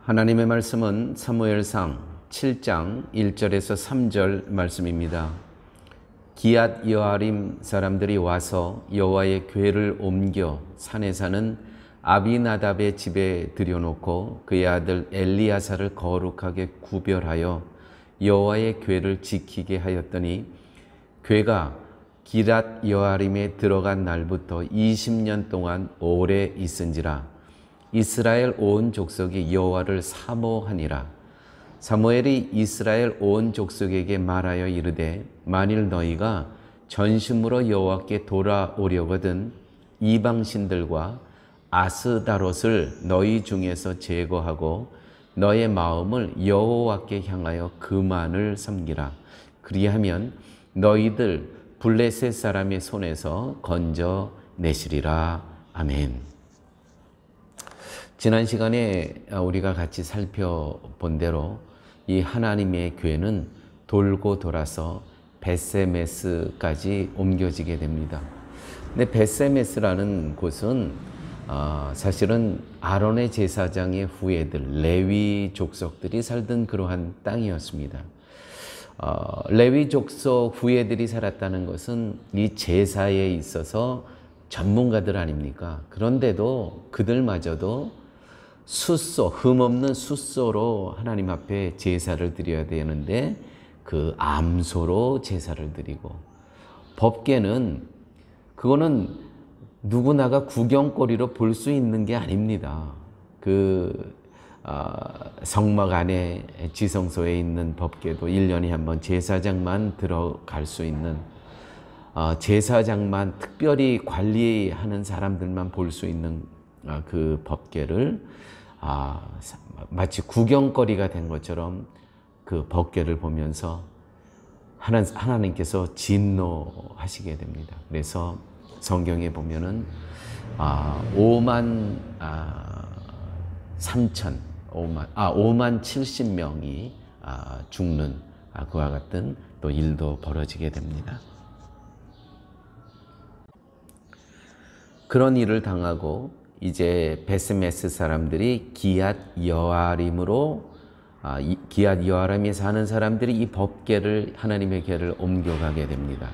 하나님의 말씀은 사무엘상 7장 1절에서 3절 말씀입니다. 기앗 여아림 사람들이 와서 여호와의 궤를 옮겨 산에 사는 아비나답의 집에 들여놓고 그의 아들 엘리야사를 거룩하게 구별하여 여호와의 궤를 지키게 하였더니 궤가 기앗 여아림에 들어간 날부터 20년 동안 오래 있은지라. 이스라엘 온 족속이 여호와를 사모하니라. 사무엘이 이스라엘 온 족속에게 말하여 이르되 만일 너희가 전심으로 여호와께 돌아오려거든 이방신들과 아스다롯을 너희 중에서 제거하고 너의 마음을 여호와께 향하여 그만을 섬기라. 그리하면 너희들 블레셋 사람의 손에서 건져내시리라. 아멘. 지난 시간에 우리가 같이 살펴본 대로 이 하나님의 궤는 돌고 돌아서 벳세메스까지 옮겨지게 됩니다. 근데 벳세메스라는 곳은 사실은 아론의 제사장의 후예들 레위 족속들이 살던 그러한 땅이었습니다. 레위 족속 후예들이 살았다는 것은 이 제사에 있어서 전문가들 아닙니까? 그런데도 그들마저도 숫소, 흠없는 숫소로 하나님 앞에 제사를 드려야 되는데 그 암소로 제사를 드리고, 법궤는 그거는 누구나가 구경거리로 볼 수 있는 게 아닙니다. 성막 안에 지성소에 있는 법궤도 1년에 한 번 제사장만 들어갈 수 있는, 제사장만 특별히 관리하는 사람들만 볼 수 있는 그 법궤를 마치 구경거리가 된 것처럼 그 법궤를 보면서 하나님께서 진노하시게 됩니다. 그래서 성경에 보면은 5만 70명이 죽는 그와 같은 또 일도 벌어지게 됩니다. 그런 일을 당하고 이제 벳세메스 사람들이 기앗 여아림에 사는 사람들이 이 법궤를, 하나님의 궤를 옮겨가게 됩니다.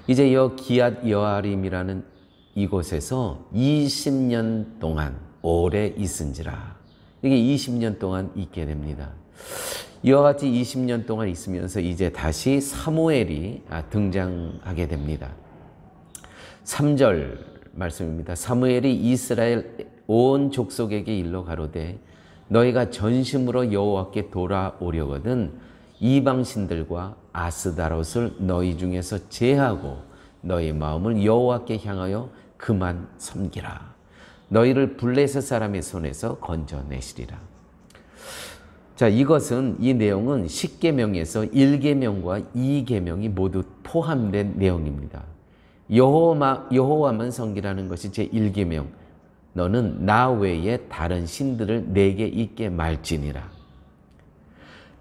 이제 이 기앗 여아림이라는 이곳에서 20년 동안 오래 있은지라. 이게 20년 동안 있게 됩니다. 이와 같이 20년 동안 있으면서 이제 다시 사무엘이 등장하게 됩니다. 3절 말씀입니다. 사무엘이 이스라엘 온 족속에게 일러 가로되 너희가 전심으로 여호와께 돌아오려거든 이방신들과 아스다롯을 너희 중에서 제하고 너희 마음을 여호와께 향하여 그만 섬기라. 너희를 블레셋 사람의 손에서 건져내시리라. 자, 이 내용은 10계명에서 1계명과 2계명이 모두 포함된 내용입니다. 여호와만 섬기라는 것이 제1계명. 너는 나 외에 다른 신들을 내게 있게 말지니라.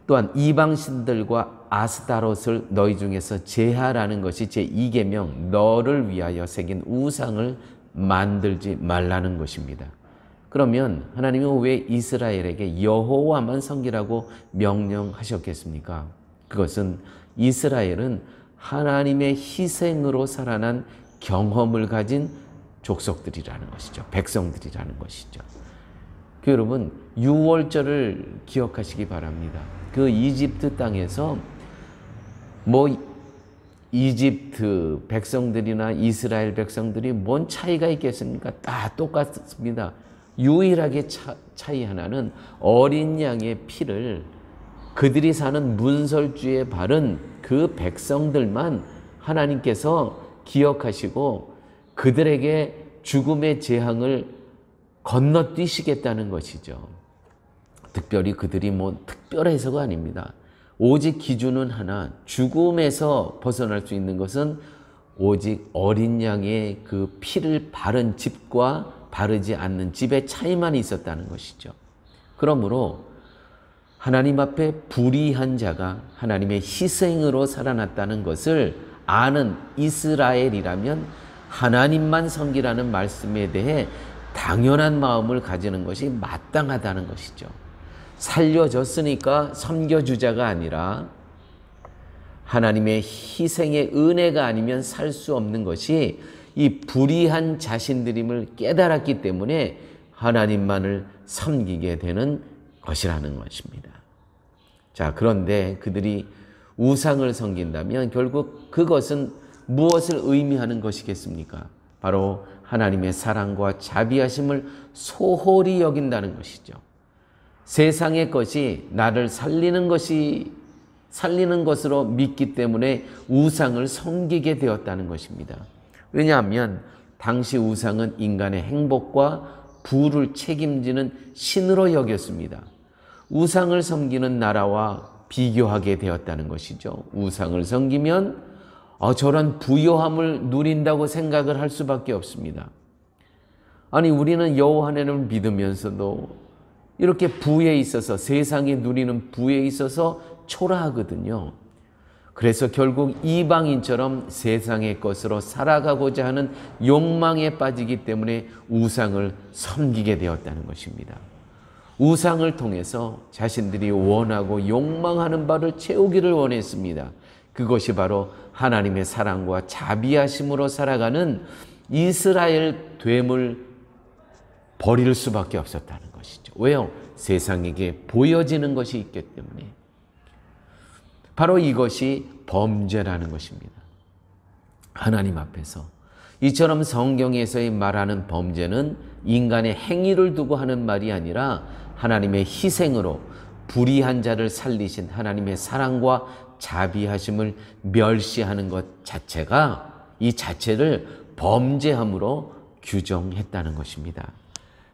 또한 이방신들과 아스다롯을 너희 중에서 제하라는 것이 제2계명. 너를 위하여 새긴 우상을 만들지 말라는 것입니다. 그러면 하나님은 왜 이스라엘에게 여호와만 섬기라고 명령하셨겠습니까? 그것은 이스라엘은 하나님의 희생으로 살아난 경험을 가진 족속들이라는 것이죠. 백성들이라는 것이죠. 여러분, 유월절을 기억하시기 바랍니다. 그 이집트 땅에서 이집트 백성들이나 이스라엘 백성들이 뭔 차이가 있겠습니까? 다 똑같습니다. 유일하게 차이 하나는 어린 양의 피를 그들이 사는 문설주에 바른 그 백성들만 하나님께서 기억하시고 그들에게 죽음의 재앙을 건너뛰시겠다는 것이죠. 특별히 그들이 특별해서가 아닙니다. 오직 기준은 하나, 죽음에서 벗어날 수 있는 것은 오직 어린 양의 그 피를 바른 집과 바르지 않는 집의 차이만 있었다는 것이죠. 그러므로 하나님 앞에 불의한 자가 하나님의 희생으로 살아났다는 것을 아는 이스라엘이라면 하나님만 섬기라는 말씀에 대해 당연한 마음을 가지는 것이 마땅하다는 것이죠. 살려줬으니까 섬겨주자가 아니라 하나님의 희생의 은혜가 아니면 살 수 없는 것이 이 불의한 자신들임을 깨달았기 때문에 하나님만을 섬기게 되는 것이라는 것입니다. 자, 그런데 그들이 우상을 섬긴다면 결국 그것은 무엇을 의미하는 것이겠습니까? 바로 하나님의 사랑과 자비하심을 소홀히 여긴다는 것이죠. 세상의 것이 나를 살리는 것으로 믿기 때문에 우상을 섬기게 되었다는 것입니다. 왜냐하면 당시 우상은 인간의 행복과 부를 책임지는 신으로 여겼습니다. 우상을 섬기는 나라와 비교하게 되었다는 것이죠. 우상을 섬기면 저런 부요함을 누린다고 생각을 할 수밖에 없습니다. 아니, 우리는 여호와 하나님을 믿으면서도 이렇게 부에 있어서, 세상에 누리는 부에 있어서 초라하거든요. 그래서 결국 이방인처럼 세상의 것으로 살아가고자 하는 욕망에 빠지기 때문에 우상을 섬기게 되었다는 것입니다. 우상을 통해서 자신들이 원하고 욕망하는 바를 채우기를 원했습니다. 그것이 바로 하나님의 사랑과 자비하심으로 살아가는 이스라엘 됨을 버릴 수밖에 없었다는 것이죠. 왜요? 세상에게 보여지는 것이 있기 때문에. 바로 이것이 범죄라는 것입니다. 하나님 앞에서. 이처럼 성경에서 말하는 범죄는 인간의 행위를 두고 하는 말이 아니라 하나님의 희생으로 불의한 자를 살리신 하나님의 사랑과 자비하심을 멸시하는 것 자체가, 이 자체를 범죄함으로 규정했다는 것입니다.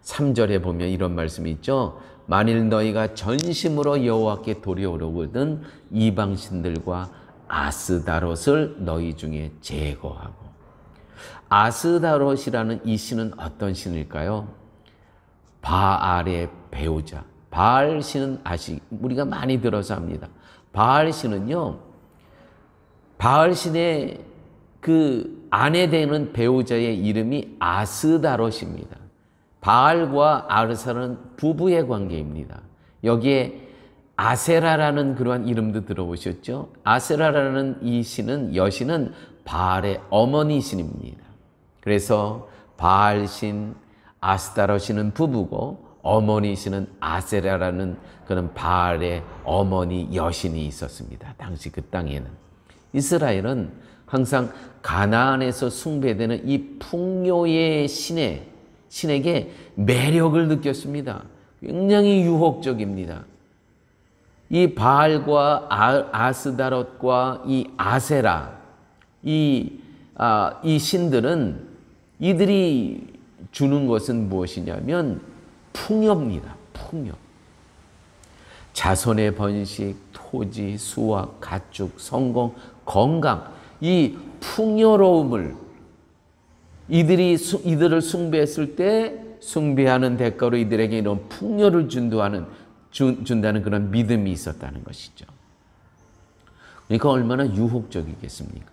3절에 보면 이런 말씀이 있죠. 만일 너희가 전심으로 여호와께 돌이오거든 이방신들과 아스다롯을 너희 중에 제거하고. 아스다롯이라는 이 신은 어떤 신일까요? 바알의 배우자. 바알 신은 우리가 많이 들어서 합니다. 바알 신은요, 바알 신의 그 아내 되는 배우자의 이름이 아스다롯입니다. 바알과 아르사는 부부의 관계입니다. 여기에 아세라라는 그러한 이름도 들어보셨죠? 아세라라는 이 신은, 여신은 바알의 어머니 신입니다. 그래서 바알 신, 아스타롯 신은 부부고 어머니 신은 아세라라는 그런 바알의 어머니 여신이 있었습니다. 당시 그 땅에는. 이스라엘은 항상 가나안에서 숭배되는 이 풍요의 신에게 매력을 느꼈습니다. 굉장히 유혹적입니다. 이 바알과 아스다롯과 이 아세라, 이 신들은 이들이 주는 것은 무엇이냐면 풍요입니다. 풍요. 자손의 번식, 토지, 수확, 가축, 성공, 건강, 이 풍요로움을 이들을 숭배했을 때 숭배하는 대가로 이들에게 이런 풍요를 준다는 그런 믿음이 있었다는 것이죠. 그러니까 얼마나 유혹적이겠습니까?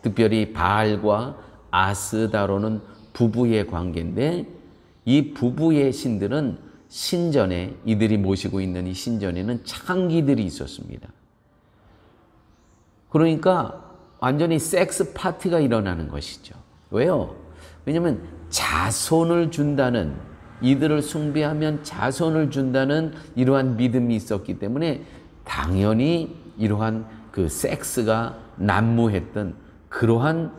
특별히 바알과 아스다로는 부부의 관계인데 이 부부의 신들은 신전에, 이들이 모시고 있는 이 신전에는 창기들이 있었습니다. 그러니까 완전히 섹스 파티가 일어나는 것이죠. 왜요? 왜냐하면 자손을 준다는, 이들을 숭배하면 자손을 준다는 이러한 믿음이 있었기 때문에 당연히 이러한 그 섹스가 난무했던 그러한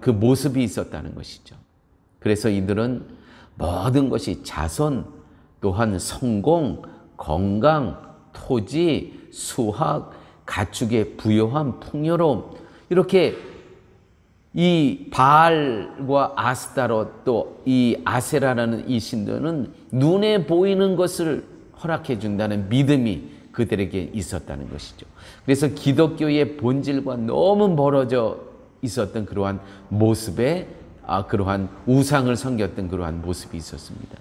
그 모습이 있었다는 것이죠. 그래서 이들은 모든 것이 자손, 또한 성공, 건강, 토지, 수학, 가축의 부요함, 풍요로움, 이렇게 이 바알과 아스타롯 또 이 아세라라는 이 신들은 눈에 보이는 것을 허락해 준다는 믿음이 그들에게 있었다는 것이죠. 그래서 기독교의 본질과 너무 멀어져 있었던 그러한 모습에 그러한 우상을 섬겼던 그러한 모습이 있었습니다.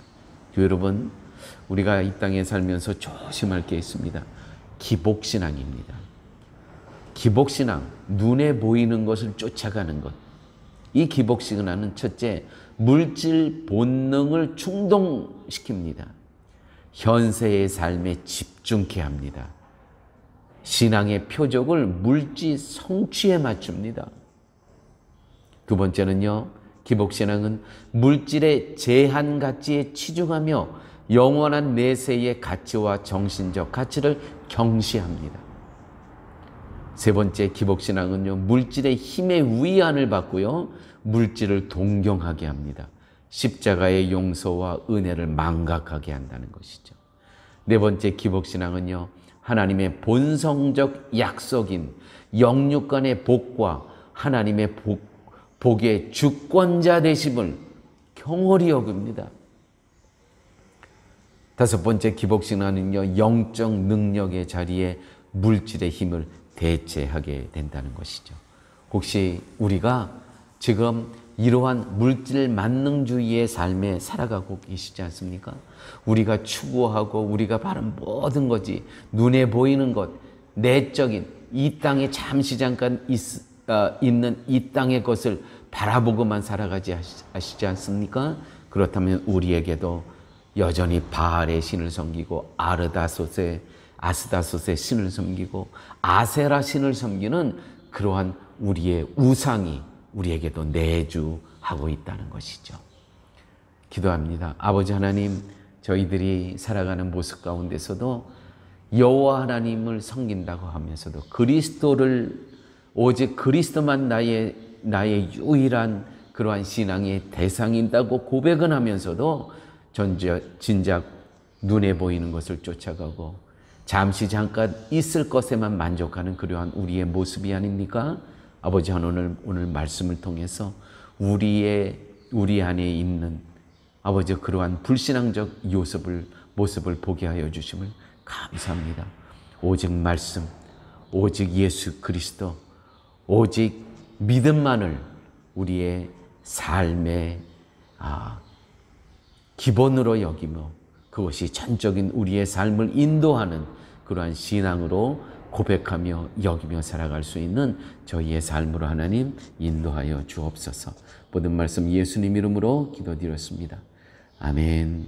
여러분, 우리가 이 땅에 살면서 조심할 게 있습니다. 기복신앙입니다. 기복신앙, 눈에 보이는 것을 쫓아가는 것. 이 기복신앙은 첫째, 물질 본능을 충동시킵니다. 현세의 삶에 집중케 합니다. 신앙의 표적을 물질 성취에 맞춥니다. 두 번째는요, 기복신앙은 물질의 제한 가치에 치중하며 영원한 내세의 가치와 정신적 가치를 경시합니다. 세 번째, 기복신앙은요, 물질의 힘의 위안을 받고요, 물질을 동경하게 합니다. 십자가의 용서와 은혜를 망각하게 한다는 것이죠. 네 번째, 기복신앙은요, 하나님의 본성적 약속인 영육 간의 복과 하나님의 복의 주권자 되심을 경홀히 여깁니다. 다섯 번째, 기복신앙은요, 영적 능력의 자리에 물질의 힘을 대체하게 된다는 것이죠. 혹시 우리가 지금 이러한 물질 만능주의의 삶에 살아가고 계시지 않습니까? 우리가 추구하고 우리가 바른 모든 것이 눈에 보이는 것, 내적인 이 땅에 잠시 잠깐 있는 이 땅의 것을 바라보고만 살아가지 하시지 않습니까? 그렇다면 우리에게도 여전히 바알의 신을 섬기고 아스다솥의 신을 섬기고 아세라 신을 섬기는 그러한 우리의 우상이 우리에게도 내주하고 있다는 것이죠. 기도합니다. 아버지 하나님, 저희들이 살아가는 모습 가운데서도 여호와 하나님을 섬긴다고 하면서도 그리스도를 오직 그리스도만 나의 유일한 그러한 신앙의 대상이다고 고백은 하면서도 진작 눈에 보이는 것을 쫓아가고 잠시 잠깐 있을 것에만 만족하는 그러한 우리의 모습이 아닙니까? 아버지 오늘 말씀을 통해서 우리 안에 있는 아버지 그러한 불신앙적 모습을 보게 하여 주심을 감사합니다. 오직 말씀, 오직 예수 그리스도, 오직 믿음만을 우리의 삶의 기본으로 여기며 그것이 전적인 우리의 삶을 인도하는 그러한 신앙으로 고백하며 여기며 살아갈 수 있는 저희의 삶으로 하나님 인도하여 주옵소서. 모든 말씀 예수님 이름으로 기도드렸습니다. 아멘.